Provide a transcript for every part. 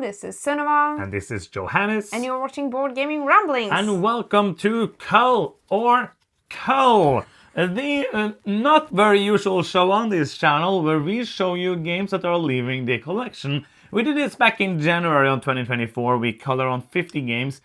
This is Sunniva. And this is Johannes. And you're watching Board Gaming Ramblings. And welcome to Cull or Cull, the not very usual show on this channel where we show you games that are leaving the collection. We did this back in January on 2024. We color on 50 games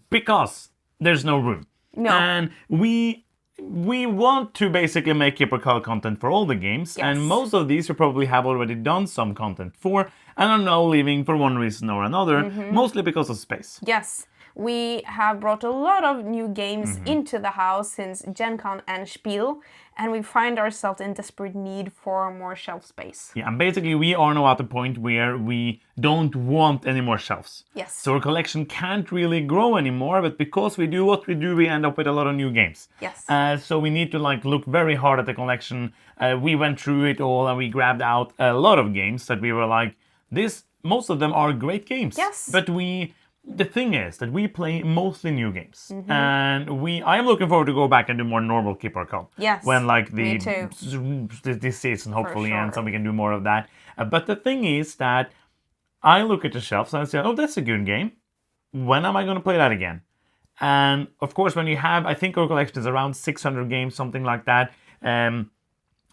because there's no room. No. And we want to basically make Keeper Cull content for all the games, Yes. and most of these you probably have already done some content for, and are now leaving for one reason or another, mostly because of space. Yes, we have brought a lot of new games into the house since Gen Con and Spiel, and we find ourselves in desperate need for more shelf space. Yeah, and basically we are now at the point where we don't want any more shelves. Yes. So our collection can't really grow anymore, but because we do what we do, we end up with a lot of new games. Yes. So we need to look very hard at the collection. We went through it all and we grabbed out a lot of games that we were like, most of them are great games. Yes. But the thing is that we play mostly new games, and I am looking forward to go back and do more normal Keeper Cull. Yes, when me too. This season hopefully sure. ends, and we can do more of that. But the thing is that I look at the shelves and I say, "Oh, that's a good game. When am I going to play that again?" And of course, when you have, I think our collection is around 600 games, something like that.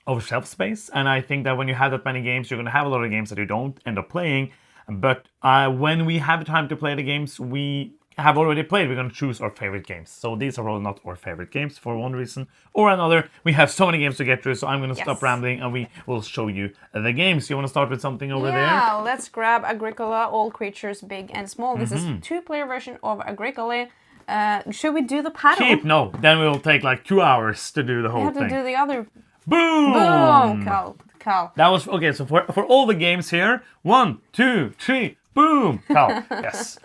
Of shelf space, and I think that when you have that many games, you're going to have a lot of games that you don't end up playing. But when we have time to play the games we have already played, we're going to choose our favorite games. So these are all not our favorite games for one reason or another. We have so many games to get through, so I'm going to stop rambling and we will show you the games. You want to start with something over there? Yeah, let's grab Agricola, All Creatures Big and Small. This is a two-player version of Agricola. Should we do the paddle? Keep, no. Then we'll take like 2 hours to do the whole We have thing. to do the other. Boom! Boom! Cull. That was, okay, so for all the games here, 1, 2, 3, boom! Cull, yes.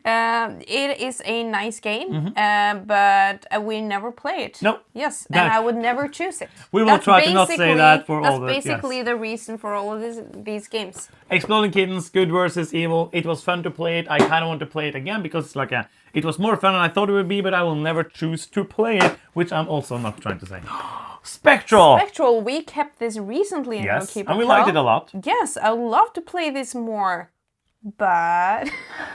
It is a nice game, but we never play it. Nope. Yes, and I would never choose it. We will try to not say that for all the... That's basically the reason for all of these games. Exploding Kittens, Good versus Evil. It was fun to play it. I kind of want to play it again because it's like it was more fun than I thought it would be, but I will never choose to play it, which I'm also not trying to say. Spectral! Spectral, we kept this recently in our Keeper and we Cull. liked it a lot. Yes, I would love to play this more, but...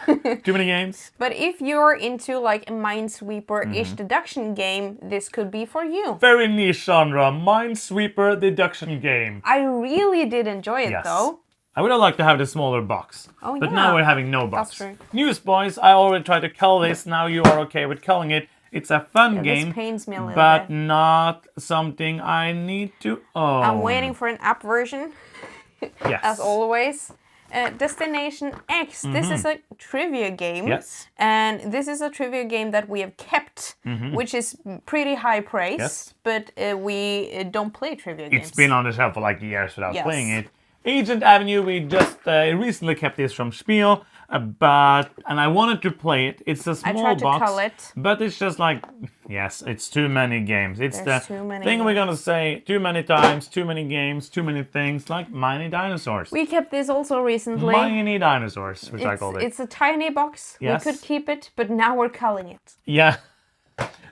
Too many games? But if you're into like a Minesweeper-ish deduction game, this could be for you. Very niche genre, Minesweeper deduction game. I really did enjoy it though. I would have liked to have the smaller box. Oh, but yeah. now we're having no box. That's true. News, boys. I already tried to cull this. Now you are okay with culling it. It's a fun game, this pains me a little but bit. not something I need to own. I'm waiting for an app version, Yes. as always. Destination X. This is a trivia game. Yes. And this is a trivia game that we have kept, which is pretty high praise. Yes. But we don't play trivia games. It's been on the shelf for like years without playing it. Agent Avenue, we just recently kept this from Spiel, and I wanted to play it. It's a small tried to box, cull it. but it's just like, yes, it's too many games. It's There's the too many thing we're gonna say too many times, too many games, too many things, like Mini Dinosaurs. We kept this also recently. Mini Dinosaurs, which I called it. It's a tiny box. Yes. We could keep it, but now we're culling it. Yeah.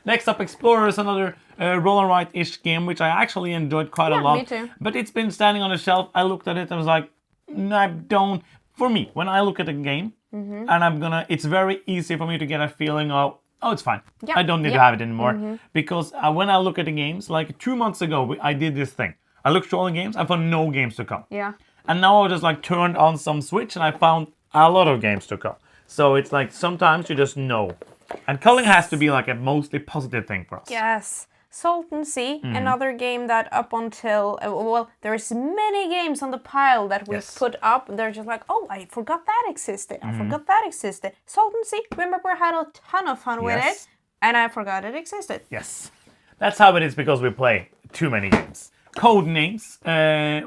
Next up, Explorers, another roll and write-ish game, which I actually enjoyed quite a lot. Me too. But it's been standing on the shelf. I looked at it and was like, I don't... For me, when I look at a game, and it's very easy for me to get a feeling of, oh, it's fine. Yeah. I don't need to have it anymore. Because when I look at the games, like 2 months ago, I did this thing. I looked through all the games, I found no games to come. Yeah. And now I just turned on some Switch and I found a lot of games to come. So it's like sometimes you just know. And culling has to be like a mostly positive thing for us. Yes. Salton Sea, another game that up until, there's many games on the pile that we put up. They're just like, oh, I forgot that existed. I forgot that existed. Salton Sea, remember I had a ton of fun with it. And I forgot it existed. Yes. That's how it is because we play too many games. Code names. That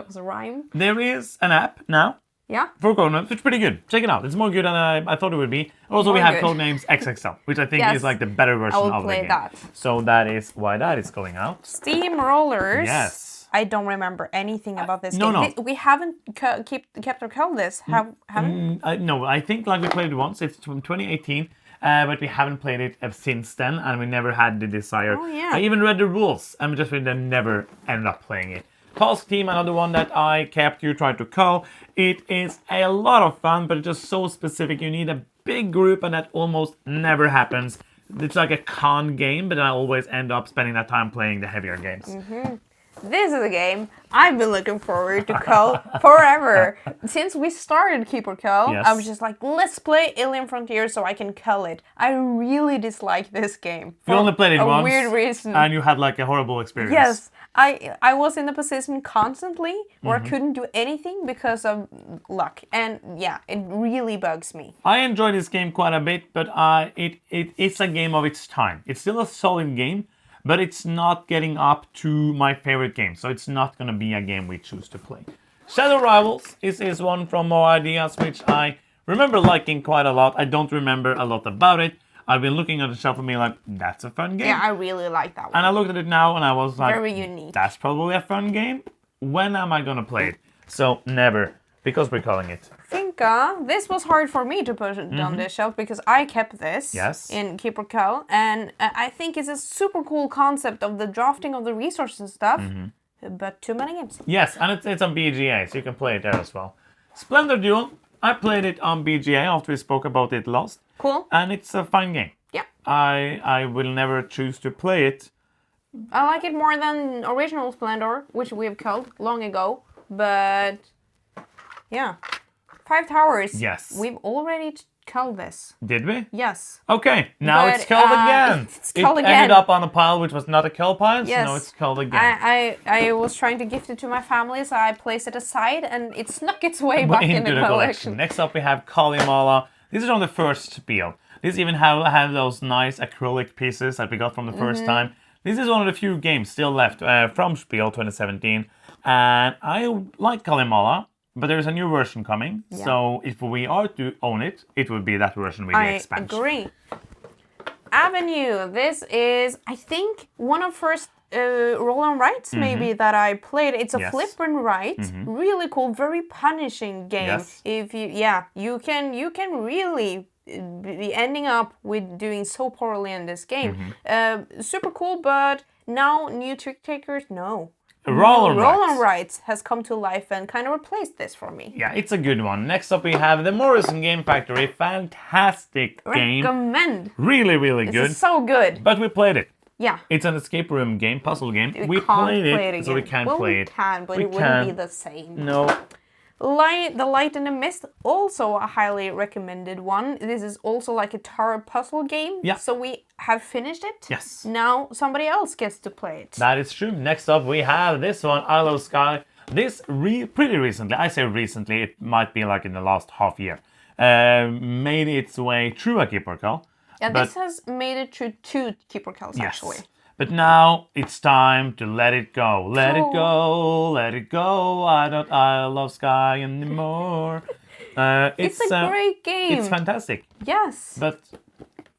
was a rhyme. There is an app now. Yeah. For Codenames, it's pretty good. Check it out. It's more good than I thought it would be. Also, we have Codenames XXL, which I think is like the better version of the game. That. So that is why that is going out. Steamrollers. Yes. I don't remember anything about this no, game. no. We haven't kept or culled this. Haven't? No, I think we played it once. It's from 2018. But we haven't played it since then, and we never had the desire. Oh, yeah. I even read the rules, and we never ended up playing it. Culls Team, another one that I kept, you tried to cull. It is a lot of fun, but it's just so specific. You need a big group, and that almost never happens. It's like a con game, but I always end up spending that time playing the heavier games. This is a game I've been looking forward to cull forever. Since we started Keeper Cull, Yes. I was just like, let's play Alien Frontier so I can cull it. I really dislike this game. You only played it once, weird reason. and you had like a horrible experience. Yes, I was in the position constantly where I couldn't do anything because of luck. And yeah, it really bugs me. I enjoy this game quite a bit, but it's a game of its time. It's still a solid game, but it's not getting up to my favorite game, so it's not going to be a game we choose to play. Shadow Rivals is one from More Ideas, which I remember liking quite a lot. I don't remember a lot about it. I've been looking at the shelf and being like, that's a fun game. Yeah, I really like that one. And I looked at it now and I was like, very unique. That's probably a fun game. When am I going to play it? So never, because we're calling it. Finka, this was hard for me to put on this shelf because I kept this in Keeper Cull, and I think it's a super cool concept of the drafting of the resources and stuff, but too many games. Yes, and it's on BGA, so you can play it there as well. Splendor Duel, I played it on BGA after we spoke about it last. Cool. And it's a fun game. Yeah. I will never choose to play it. I like it more than original Splendor, which we have culled long ago, but yeah. 5 Towers. Yes. We've already culled this. Did we? Yes. Okay, now But, it's culled again. it's culled it again. ended up on a pile which was not a cull pile, Yes. so now it's culled again. I was trying to gift it to my family, so I placed it aside, and it snuck its way back into in the collection. Next up we have Kalimala. This is on the first spiel. This even have those nice acrylic pieces that we got from the first time. This is one of the few games still left from Spiel 2017. And I like Kalimala, but there's a new version coming. Yeah. So if we are to own it, it would be that version with the expansion. I agree. Avenue. This is, I think, one of first roll and writes maybe that I played. It's a flip and write. Really cool, very punishing game. Yes. If you can really be ending up with doing so poorly in this game. Super cool, but now new trick takers, no. Roll and Writes has come to life and kind of replaced this for me. Yeah, it's a good one. Next up we have the Morrison Game Factory. Fantastic game. Recommend. Really, really This good. is so good. But we played it. Yeah. It's an escape room game, puzzle game. We can't played play it, so we can't well, play it. We can, but We it wouldn't be can. the same. No. The Light and the Mist, also a highly recommended one. This is also like a tower puzzle game. Yeah. So we have finished it. Yes. Now somebody else gets to play it. That is true. Next up we have this one, Isle of Sky. This pretty recently, I say recently, it might be like in the last half year, made its way through a Keeper Cull. Yeah, this has made it through 2 Keeper Culls actually. But now it's time to let it go. Let it go, let it go. I don't Isle of Sky anymore. It's a great game. It's fantastic. Yes. But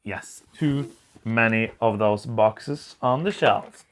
yes, too many of those boxes on the shelves.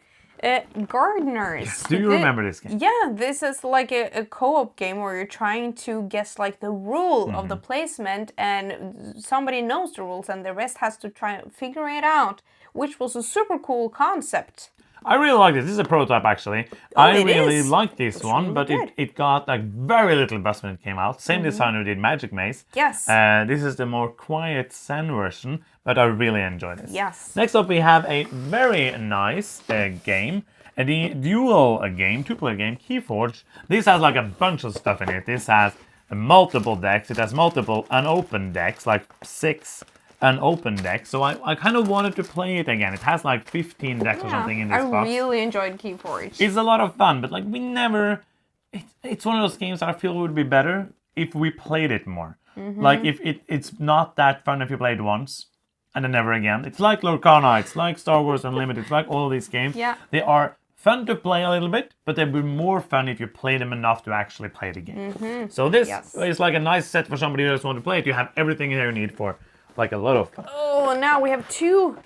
Gardeners. Do you remember this game? Yeah, this is like a co-op game where you're trying to guess like the rule of the placement, and somebody knows the rules and the rest has to try and figure it out, which was a super cool concept. I really like this. This is a prototype, actually. I it really is. like this one, really but good. it got like very little buzz when it came out. Same designer did Magic Maze. Yes. This is the more quiet Zen version, but I really enjoy this. Yes. Next up, we have a very nice game. The dual game, 2-player game, Keyforge. This has like a bunch of stuff in it. This has multiple decks. It has multiple unopened decks, like 6 unopened decks. So I kind of wanted to play it again. It has like 15 decks or something in this I box. really enjoyed Keyforge. It's a lot of fun, but like we never... It's one of those games I feel would be better if we played it more. Like if it's not that fun if you play it once and then never again. It's like Lorcana, it's like Star Wars Unlimited, it's like all these games. Yeah. They are fun to play a little bit, but they'd be more fun if you play them enough to actually play the game. So this is like a nice set for somebody who just wants to play it. You have everything there you need for like a lot of fun. Oh, now we have 2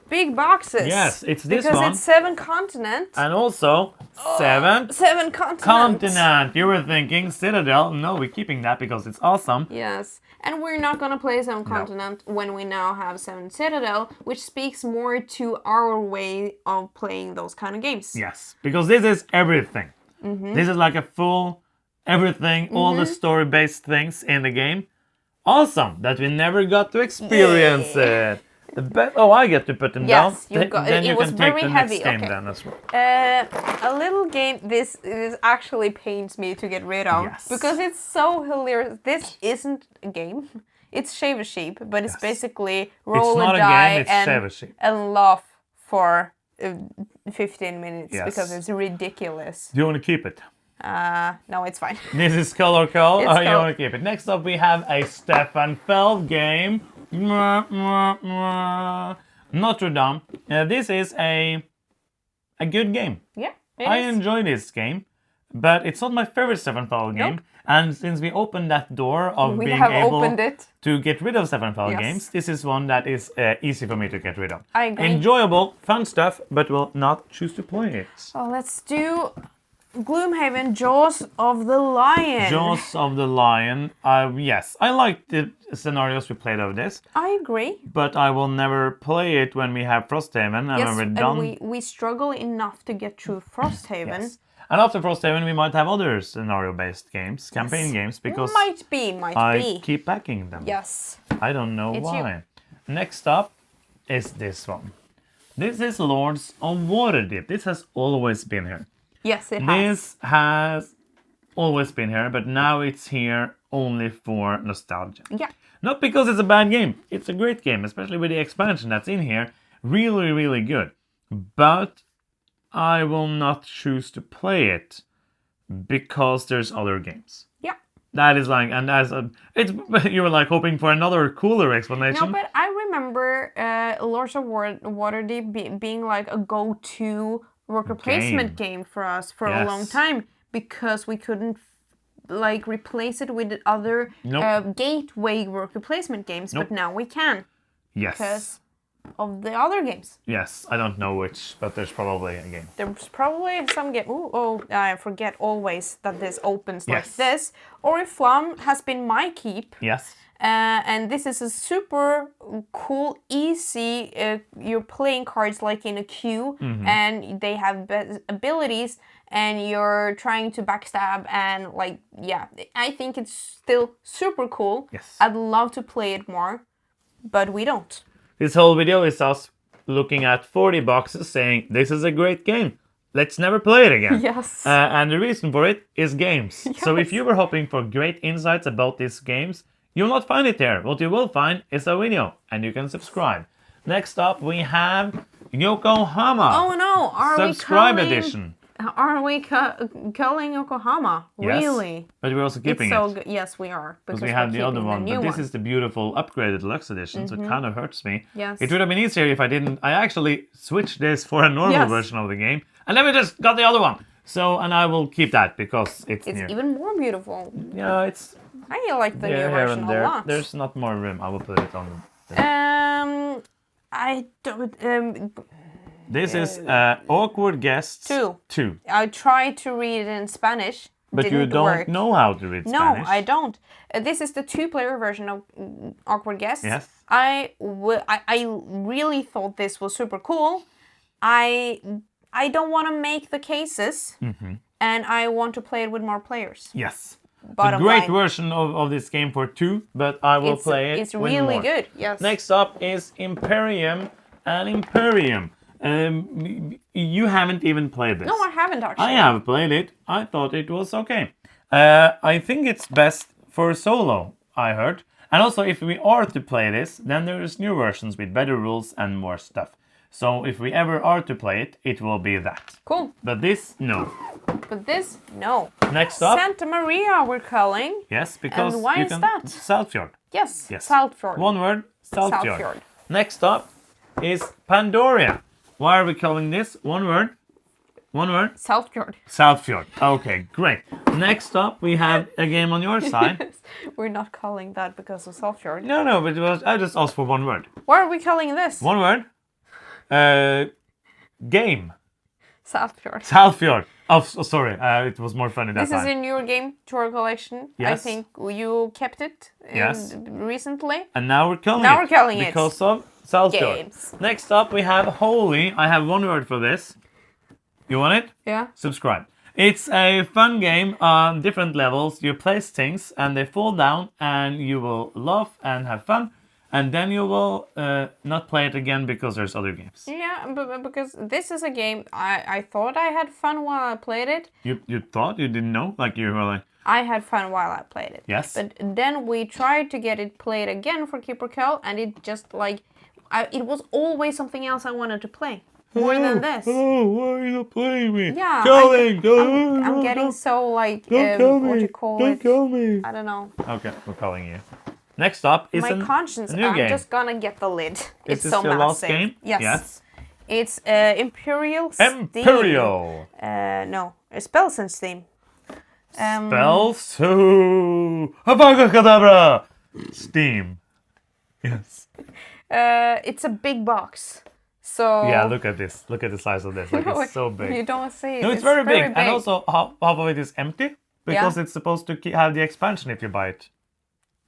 big boxes. Yes, it's this because one. it's 7 continents. And also 7 7 continents. continent. You were thinking Citadel. No, we're keeping that because it's awesome. Yes, and we're not gonna play 7 continent when we now have 7 Citadel, which speaks more to our way of playing those kind of games. Yes, because this is everything. This is like a full everything, all the story-based things in the game. Awesome that we never got to experience it. I get to put them down. Yes, you got Then it. you Was can take very the heavy. next game Okay. then as well. A little game. This actually pains me to get rid of Yes. because it's so hilarious. This isn't a game. It's Shave a Sheep, but it's basically roll not a a die game, it's Shave a Sheep. and laugh for 15 minutes Yes. because it's ridiculous. Do you want to keep it? No, it's fine. This is Cull or Cull. It's You Cull. want to keep it. Next up, we have a Stefan Feld game. Notre Dame. This is a good game. Yeah, I enjoy this game, but it's not my favorite Stefan Feld game. And since we opened that door of We being have able opened it. to get rid of Stefan Feld Yes. games, this is one that is easy for me to get rid of. I agree. Enjoyable, fun stuff, but will not choose to play it. So let's do Gloomhaven Jaws of the Lion. Jaws of the Lion. Yes, I like the scenarios we played of this, I agree. but I will never play it when we have Frosthaven and when we're done. and we struggle enough to get through Frosthaven. Yes. And after Frosthaven, we might have other scenario-based games, campaign games, because Might be. I keep packing them. Yes. I don't know It's why. Next up is this one. This is Lords of Waterdeep. This has always been here. Yes, it has. This has always been here, but now it's here only for nostalgia. Yeah. Not because it's a bad game. It's a great game, especially with the expansion that's in here. Really, really good. But I will not choose to play it because there's other games. Yeah. That is like, and you were like hoping for another cooler explanation. No, but I remember Lords of Waterdeep being like a go-to worker placement game for us for a long time because we couldn't like replace it with other gateway worker placement games, but now we can. Yes. Because of the other games. Yes, I don't know which, but there's probably a game. There's probably some game. I forget always that this opens like Yes. this. Oriflamme has been my keep. Yes. And this is a super cool, easy. You're playing cards like in a queue, and they have abilities, and you're trying to backstab. And like, yeah, I think it's still super cool. Yes. I'd love to play it more, but we don't. This whole video is us looking at 40 boxes saying, this is a great game. Let's never play it again. Yes. And the reason for it is games. So if you were hoping for great insights about these games, you'll not find it there. What you will find is a video, and you can subscribe. Next up, we have Yokohama. Oh no! Subscribe edition. Are we culling Yokohama? Yes, Really? but we're also keeping It's so it. good. Yes, we are. Because we have the other one, but this is the beautiful upgraded deluxe edition, so it kind of hurts me. Yes. It would have been easier if I didn't. I actually switched this for a normal version of the game, and then we just got the other one. So, and I will keep that because it's near. even more beautiful. Yeah, it's I like the new here version and a there. lot. There's not more room. I will put it on. I don't. This is Awkward Guests 2. I tried to read it in Spanish. But you don't work. know how to read Spanish. No, I don't. This is the 2-player version of Awkward Guests. Yes. I really thought this was super cool. I don't want to make the cases, and I want to play it with more players. Yes. Bottom a great line. version of this game for 2, but I will play it. It's with really more. good. Yes. Next up is Imperium and Imperium. You haven't even played this. No, I haven't actually. I have played it. I thought it was okay. I think it's best for solo, I heard. And also, if we are to play this, then there's new versions with better rules and more stuff. So if we ever are to play it, it will be that. Cool. But this, no. But this, no. Next up. Santa Maria we're calling. Yes, because And why you is can... that? Saltfjord. Yes. Yes. Saltfjord. One word, Saltfjord. Saltfjord. Next up is Pandoria. Why are we calling this? One word. One word. Saltfjord. Saltfjord. Okay, great. Next up, we have a game on your side. We're not calling that because of Saltfjord. No, but it was, I just asked for one word. Why are we calling this? One word. Game. Saltfjord. Saltfjord. Oh, sorry. It was more funny that This is time. a newer game to our collection. I Yes. think you kept it recently. And now we're calling it. Now we're calling it. Because of Saltfjord. Games. Next up, we have Holy. I have one word for this. You want it? Yeah. Subscribe. It's a fun game on different levels. You place things and they fall down, and you will laugh and have fun. And then you will not play it again because there's other games. Yeah, but because this is a game, I thought I had fun while I played it. You thought? You didn't know? Like you were like... I had fun while I played it. Yes. But then we tried to get it played again for Keeper Cull, and it just like... it was always something else I wanted to play. More than this. Oh, why are you not playing me? Yeah, I'm getting so like... what you call Don't it? kill me. I don't know. Okay, we're calling you. Next up is My conscience. a new I'm game. just gonna get the lid. Is It's this so your massive. last game? Yes. Yes. It's Imperial Steam. Imperial. No, Spells and Steam. Spells to Abacadabra. Steam. Yes. It's a big box. So Yeah, look at this. Look at the size of this. Like it's so big. You don't see it. No, it's very big. And also half of it is empty because it's supposed to have the expansion if you buy it.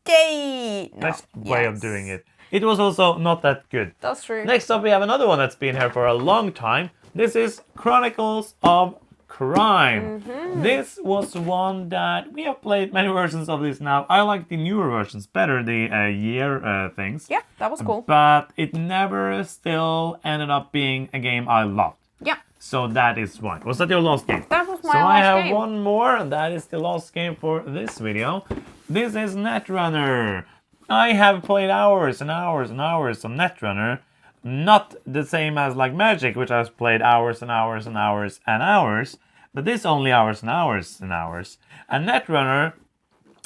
Yay! No. Nice way of doing it. It was also not that good. That's true. Next up, we have another one that's been here for a long time. This is Chronicles of Crime. This was one that we have played many versions of this now. I like the newer versions better, the year things. Yeah, that was cool. But it never still ended up being a game I loved. Yeah. So that is why. Was that your last game? That was my So last I have game. one more, and that is the last game for this video. This is Netrunner. I have played hours and hours and hours on Netrunner. Not the same as like Magic, which I've played hours and hours and hours and hours. But this only hours and hours and hours. And Netrunner,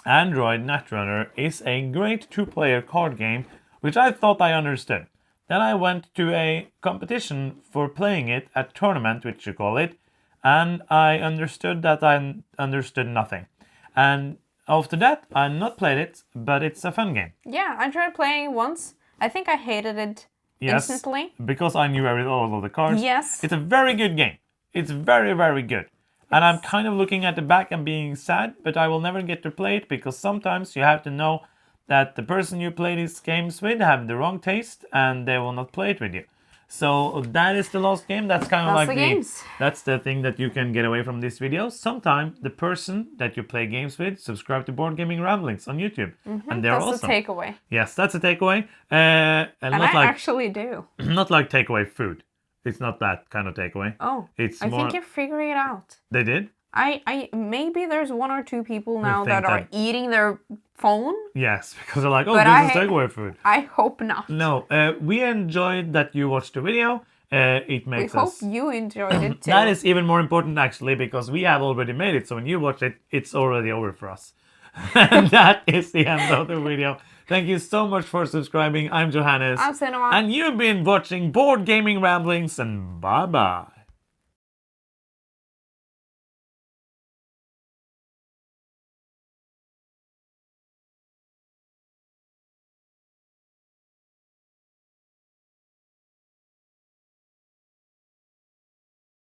Android Netrunner, is a great two-player card game, which I thought I understood. Then I went to a competition for playing it, a tournament, which you call it, and I understood that I understood nothing. And after that, I not played it, but it's a fun game. Yeah, I tried playing it once. I think I hated it instantly. Because I knew all of the cards. Yes. It's a very good game. It's very, very good. And I'm kind of looking at the back and being sad, but I will never get to play it because sometimes you have to know that the person you play these games with have the wrong taste and they will not play it with you. So that is the last game. That's kind of like that's the thing that you can get away from this video. Sometimes the person that you play games with subscribe to Board Gaming Ramblings on YouTube, and they're awesome. That's a takeaway. Yes, that's a takeaway. And not I actually do. Not like takeaway food. It's not that kind of takeaway. Oh, it's I more... think you're figuring it out. They did? I maybe there's one or two people now that are eating their phone. Yes, because they're like, oh, this is takeaway food. I hope not. No, we enjoyed that you watched the video. It makes us... We hope you enjoyed it too. That is even more important actually, because we have already made it. So when you watch it, it's already over for us. And that is the end of the video. Thank you so much for subscribing. I'm Johannes. I'm Cinema. And you've been watching Board Gaming Ramblings, and bye-bye.